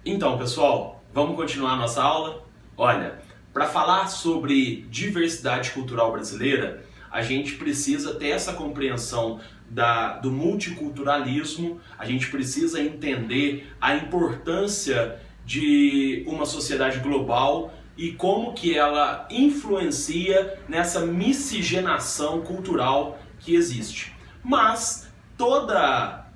Então, pessoal, vamos continuar a nossa aula? Olha, para falar sobre diversidade cultural brasileira, a gente precisa ter essa compreensão do multiculturalismo, a gente precisa entender a importância de uma sociedade global e como que ela influencia nessa miscigenação cultural que existe. Mas toda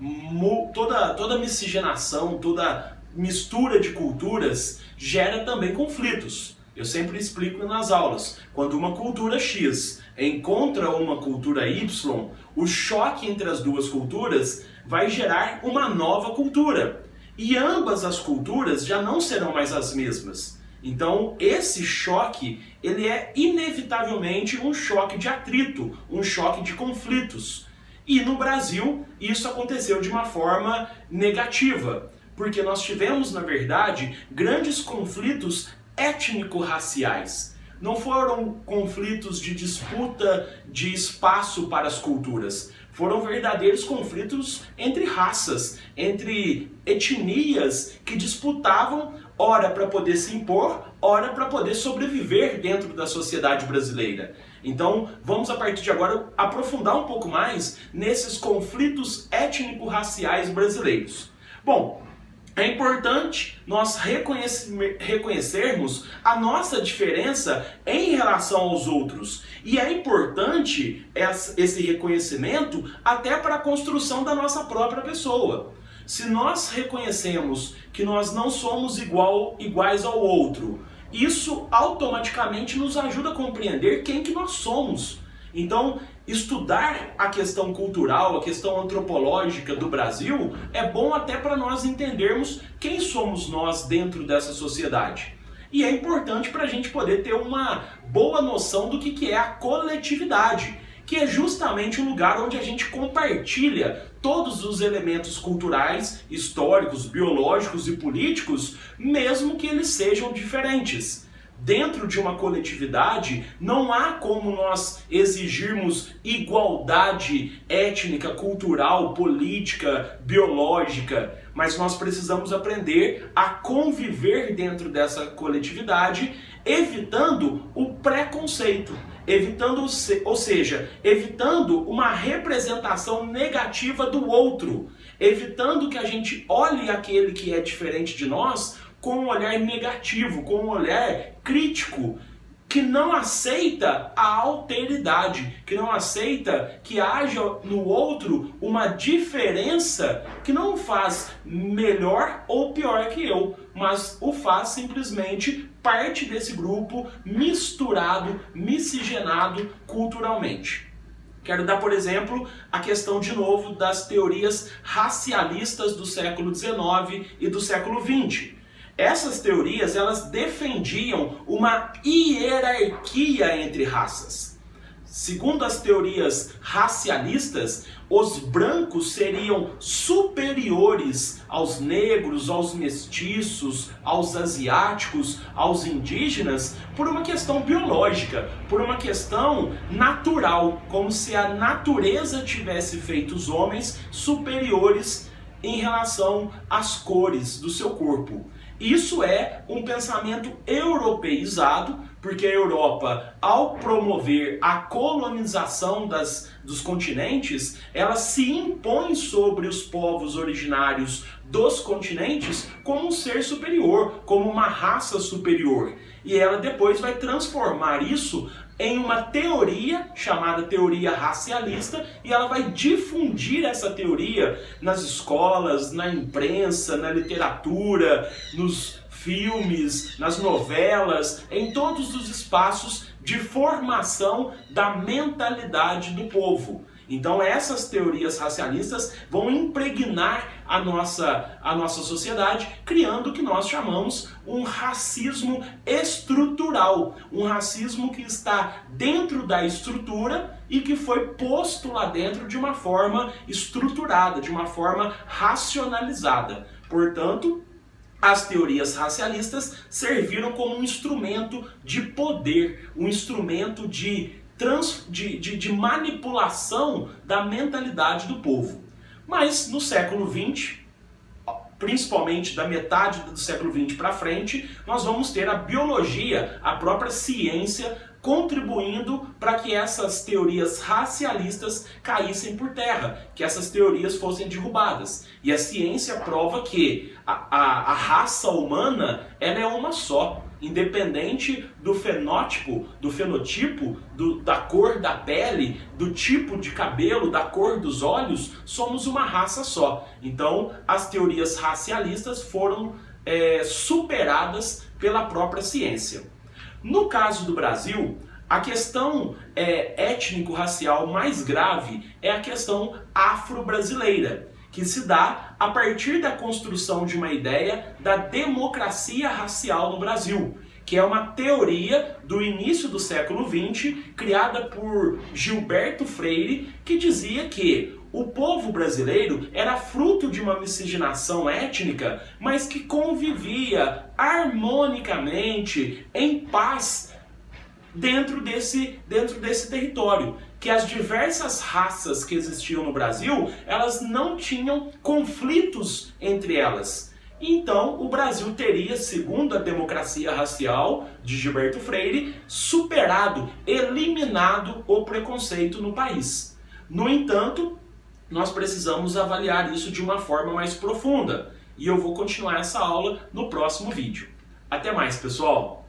miscigenação, toda mistura de culturas gera também conflitos. Eu sempre explico nas aulas, quando uma cultura X encontra uma cultura Y, o choque entre as duas culturas vai gerar uma nova cultura. E ambas as culturas já não serão mais as mesmas. Então, esse choque, ele é inevitavelmente um choque de atrito, um choque de conflitos. E no Brasil, isso aconteceu de uma forma negativa, porque nós tivemos, na verdade, grandes conflitos étnico-raciais. Não foram conflitos de disputa de espaço para as culturas. Foram verdadeiros conflitos entre raças, entre etnias que disputavam, ora para poder se impor, ora para poder sobreviver dentro da sociedade brasileira. Então, vamos a partir de agora aprofundar um pouco mais nesses conflitos étnico-raciais brasileiros. Bom, é importante nós reconhecermos a nossa diferença em relação aos outros. E é importante esse reconhecimento até para a construção da nossa própria pessoa. Se nós reconhecemos que nós não somos iguais ao outro, isso automaticamente nos ajuda a compreender quem que nós somos. Então, estudar a questão cultural, a questão antropológica do Brasil é bom até para nós entendermos quem somos nós dentro dessa sociedade. E é importante para a gente poder ter uma boa noção do que é a coletividade, que é justamente o lugar onde a gente compartilha todos os elementos culturais, históricos, biológicos e políticos, mesmo que eles sejam diferentes. Dentro de uma coletividade, não há como nós exigirmos igualdade étnica, cultural, política, biológica, mas nós precisamos aprender a conviver dentro dessa coletividade, evitando o preconceito, evitando uma representação negativa do outro, evitando que a gente olhe aquele que é diferente de nós com um olhar negativo, com um olhar crítico, que não aceita a alteridade, que não aceita que haja no outro uma diferença que não o faz melhor ou pior que eu, mas o faz simplesmente parte desse grupo misturado, miscigenado culturalmente. Quero dar, por exemplo, a questão de novo das teorias racialistas do século XIX e do século XX. Essas teorias, elas defendiam uma hierarquia entre raças. Segundo as teorias racialistas, os brancos seriam superiores aos negros, aos mestiços, aos asiáticos, aos indígenas, por uma questão biológica, por uma questão natural, como se a natureza tivesse feito os homens superiores em relação às cores do seu corpo. Isso é um pensamento europeizado, porque a Europa, ao promover a colonização dos continentes, ela se impõe sobre os povos originários dos continentes como um ser superior, como uma raça superior. E ela depois vai transformar isso em uma teoria chamada teoria racialista, e ela vai difundir essa teoria nas escolas, na imprensa, na literatura, nos filmes, nas novelas, em todos os espaços de formação da mentalidade do povo. Então essas teorias racialistas vão impregnar a nossa sociedade, criando o que nós chamamos um racismo estrutural, um racismo que está dentro da estrutura e que foi posto lá dentro de uma forma estruturada, de uma forma racionalizada. Portanto, as teorias racialistas serviram como um instrumento de poder, um instrumento de manipulação da mentalidade do povo. Mas no século XX, principalmente da metade do século XX para frente, nós vamos ter a biologia, a própria ciência, contribuindo para que essas teorias racialistas caíssem por terra, que essas teorias fossem derrubadas. E a ciência prova que a raça humana ela é uma só, independente do fenótipo, da cor da pele, do tipo de cabelo, da cor dos olhos, somos uma raça só. Então, as teorias racialistas foram superadas pela própria ciência. No caso do Brasil, a questão étnico-racial mais grave é a questão afro-brasileira, que se dá a partir da construção de uma ideia da democracia racial no Brasil, que é uma teoria do início do século XX, criada por Gilberto Freire, que dizia que o povo brasileiro era fruto de uma miscigenação étnica, mas que convivia harmonicamente, em paz, dentro desse território. Que as diversas raças que existiam no Brasil, elas não tinham conflitos entre elas. Então, o Brasil teria, segundo a democracia racial de Gilberto Freire, superado, eliminado o preconceito no país. No entanto, nós precisamos avaliar isso de uma forma mais profunda. E eu vou continuar essa aula no próximo vídeo. Até mais, pessoal!